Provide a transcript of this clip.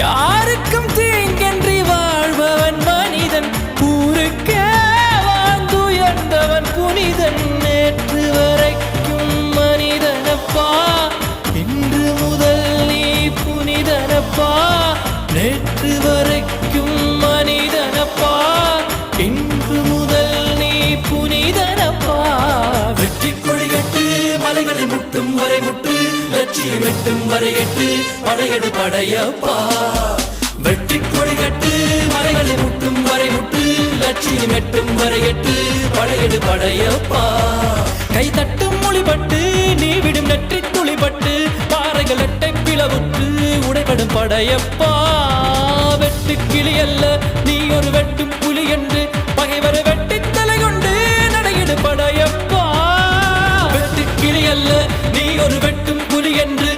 யாருக்கும் தீங்கன்றி வாழ்பவன் மனிதன், ஊருக்கே வாழ்ந்துயர்ந்தவன் புனிதன். நேற்று வரைக்கும் மனிதனப்பா, இன்று முதல் நீ புனிதனப்பா. நேற்று வரைக்கும் மனிதனப்பா, இன்று முதல் நீ புனிதனப்பா. வெற்றி கொடிகட்டு மலைகளை முட்டும் வரை முட்டு, லட்சியம் எட்டும் வரை எட்டு, படையெடு படையப்பா. வெற்றி கொடிகட்டு மலைகளை முட்டும் வரை முட்டு, லட்சியம் எட்டும் வரை எட்டு, படையெடு படையப்பா. கை தட்டும் மொழிபட்டு நீ விடும் நெற்றி துளிபட்டு, பாறைகள் எட்டை பிளவுற்று உடைபடும் படையப்பா. வெட்டு கிளி அல்ல நீ ஒரு வெட்டும் புலி என்று, பகைவரை வெட்டி தலை கொண்டு நடையிடு படையப்பா. வெட்டு கிளி அல்ல நீ ஒரு வெட்டும் புலி என்று,